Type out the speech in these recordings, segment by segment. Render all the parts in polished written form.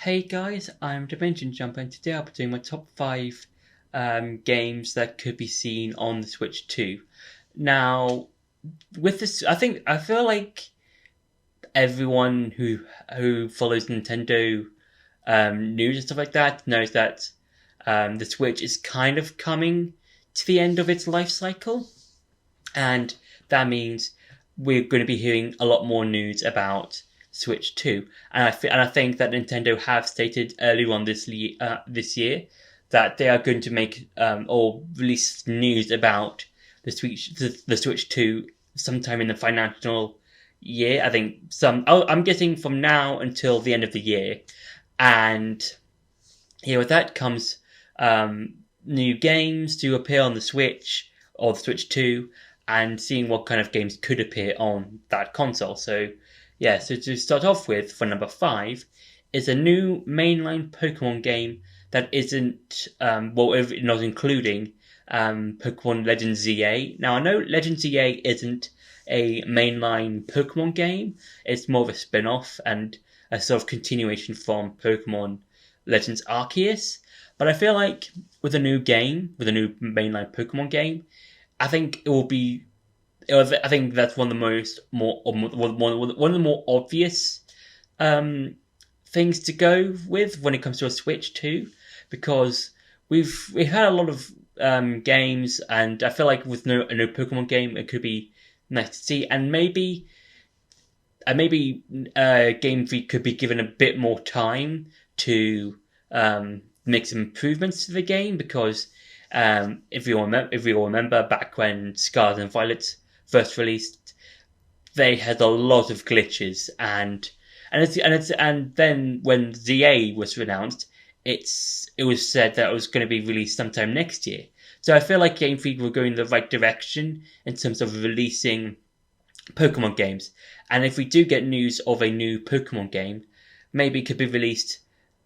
Hey guys, I'm Dimension Jumper, and today I'll be doing my top 5 games that could be seen on the Switch 2. Now, with this, I feel like everyone who follows Nintendo news and stuff like that knows that the Switch is kind of coming to the end of its life cycle, and that means we're going to be hearing a lot more news about Switch 2. And I think that Nintendo have stated earlier on this year that they are going to make or release news about the Switch 2 sometime in the financial year. I think I'm guessing from now until the end of the year. And with that comes new games to appear on the Switch or the Switch 2, and seeing what kind of games could appear on that console. So to start off with, for number 5, is a new mainline Pokemon game that isn't, not including Pokemon Legends ZA. Now, I know Legends ZA isn't a mainline Pokemon game. It's more of a spin-off and a sort of continuation from Pokemon Legends Arceus. But I feel like with a new mainline Pokemon game, I think it will be. I think that's one of the one of the more obvious things to go with when it comes to a Switch 2, because we've had a lot of games, and I feel like with a new Pokemon game, it could be nice to see, and maybe Game Freak could be given a bit more time to make some improvements to the game, because if you all remember back when Scarlet and Violet first released, they had a lot of glitches, and then when ZA was announced, it was said that it was going to be released sometime next year. So I feel like Game Freak were going the right direction in terms of releasing Pokemon games. And if we do get news of a new Pokemon game, maybe it could be released,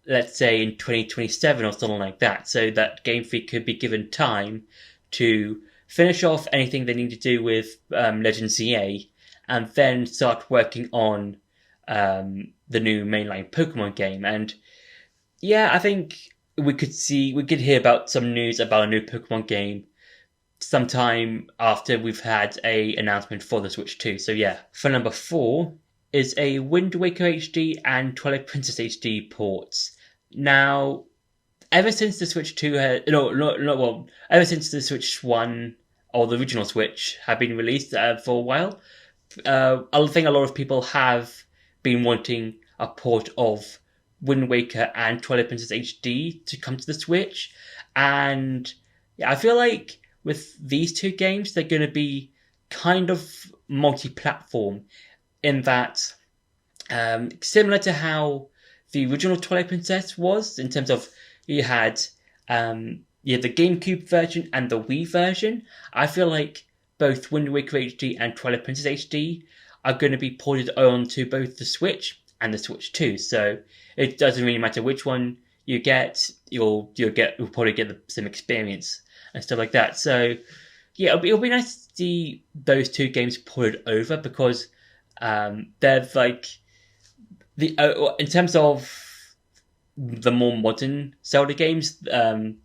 let's say, in 2027 or something like that, so that Game Freak could be given time to finish off anything they need to do with Legends ZA, and then start working on the new mainline Pokemon game. And I think we could hear about some news about a new Pokemon game sometime after we've had a announcement for the Switch 2. So for number 4 is a Wind Waker HD and Twilight Princess HD ports. Now, ever since the Switch 2 ever since the Switch 1 or the original Switch have been released for a while, I think a lot of people have been wanting a port of Wind Waker and Twilight Princess HD to come to the Switch. And I feel like with these two games, they're going to be kind of multi-platform, in that similar to how the original Twilight Princess was, in terms of you had the GameCube version and the Wii version. I feel like both Wind Waker HD and Twilight Princess HD are going to be ported onto both the Switch and the Switch 2. So it doesn't really matter which one you get, you'll probably get the same experience and stuff like that. So it'll be nice to see those two games ported over, because they're like in terms of the more modern Zelda games, they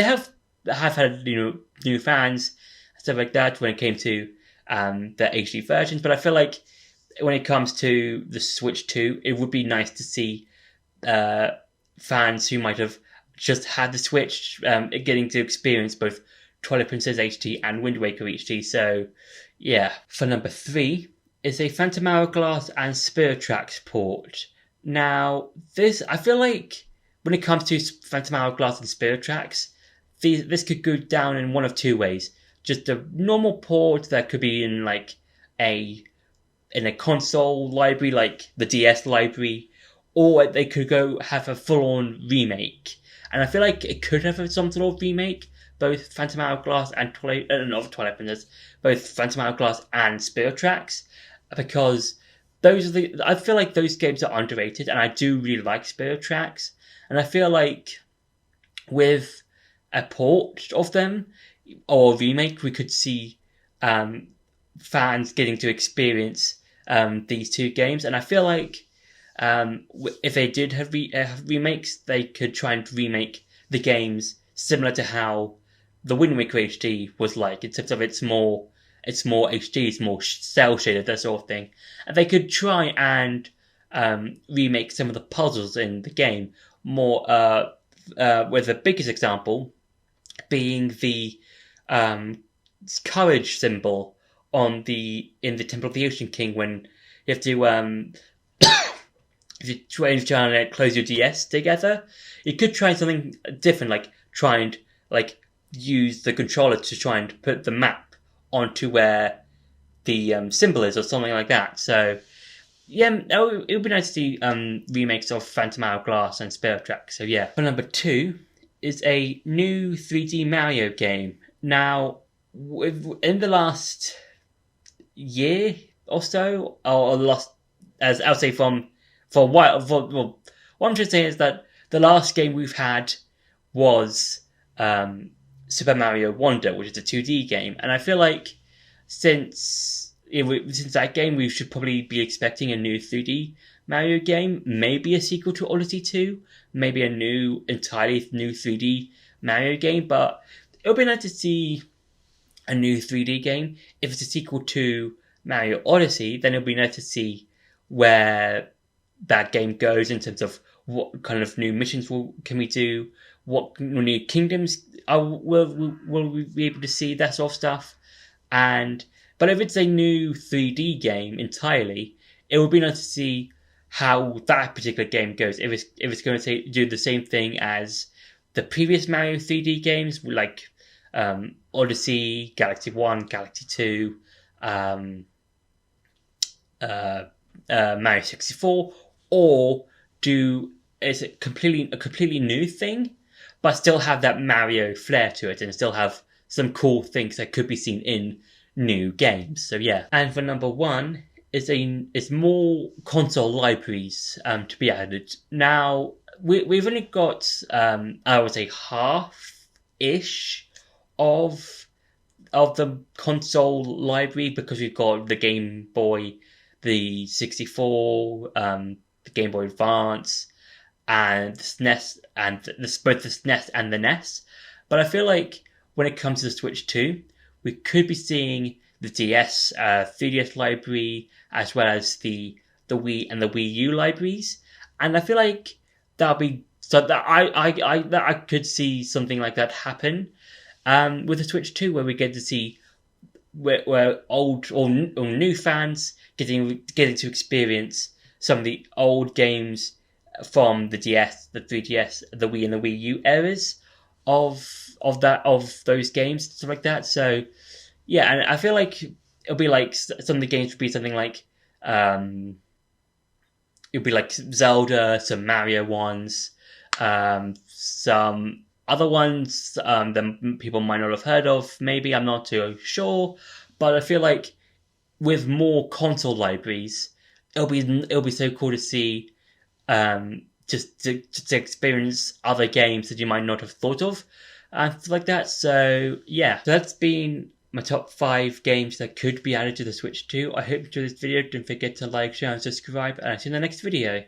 have had new fans and stuff like that when it came to the HD versions. But I feel like when it comes to the Switch 2, it would be nice to see fans who might have just had the Switch getting to experience both Twilight Princess HD and Wind Waker HD. So for number 3 is a Phantom Hourglass and Spirit Tracks port. Now, I feel like when it comes to Phantom Hourglass and Spirit Tracks, this could go down in one of two ways. Just a normal port that could be in a console library like the DS library, or they could go have a full-on remake. And I feel like it could have some sort of remake, both Phantom Hourglass and Twilight Princess, both Phantom Hourglass and Spirit Tracks, because I feel like those games are underrated, and I do really like Spirit Tracks. And I feel like with a port of them or a remake, we could see fans getting to experience these two games. And I feel like If they did have remakes, they could try and remake the games similar to how the Wind Waker HD was like, in terms of it's more HD, it's more cell shaded, that sort of thing. And they could try and remake some of the puzzles in the game more. With the biggest example being the courage symbol in the Temple of the Ocean King, when you have to if you're trying to close your DS together. You could try something different, like try and use the controller to try and put the map onto where the symbol is, or something like that. So yeah, it would be nice to see remakes of Phantom Hourglass and Spirit Track. So yeah. For number 2 is a new 3D Mario game. Now, in the last year or so, or last, as I'll say, for a while. Well, what I'm trying to say is that the last game we've had was Super Mario Wonder, which is a 2D game, and I feel like since that game, we should probably be expecting a new 3D Mario game, maybe a sequel to Odyssey 2, maybe a entirely new 3D Mario game. But it would be nice to see a new 3D game. If it's a sequel to Mario Odyssey, then it would be nice to see where that game goes in terms of what kind of new missions can we do, what new kingdoms will we be able to see, that sort of stuff. But if it's a new 3D game entirely, it would be nice to see how that particular game goes. If it's going to do the same thing as the previous Mario 3D games, like Odyssey, Galaxy 1, Galaxy 2, Mario 64, or is it a completely new thing, but still have that Mario flair to it, and still have some cool things that could be seen in new games. So yeah. And for number 1 is more console libraries to be added. Now we've only got I would say half-ish of the console library, because we've got the Game Boy, the 64, the Game Boy Advance, and the SNES, and both the SNES and the NES. But I feel like when it comes to the Switch 2, we could be seeing the DS, 3DS library, as well as the Wii and the Wii U libraries. And I feel like that'll be so that I could see something like that happen with the Switch 2, where we get to see where old or new fans getting to experience some of the old games from the DS, the 3DS, the Wii, and the Wii U eras of those games, stuff like that. So yeah, and I feel like it'll be like some of the games would be something like it'll be like Zelda, some Mario ones, some other ones that people might not have heard of. Maybe, I'm not too sure, but I feel like with more console libraries, it'll be so cool to see, just to experience other games that you might not have thought of, and stuff like that. So yeah, so that's been my top 5 games that could be added to the Switch 2. I hope you enjoyed this video. Don't forget to like, share, and subscribe, and I'll see you in the next video.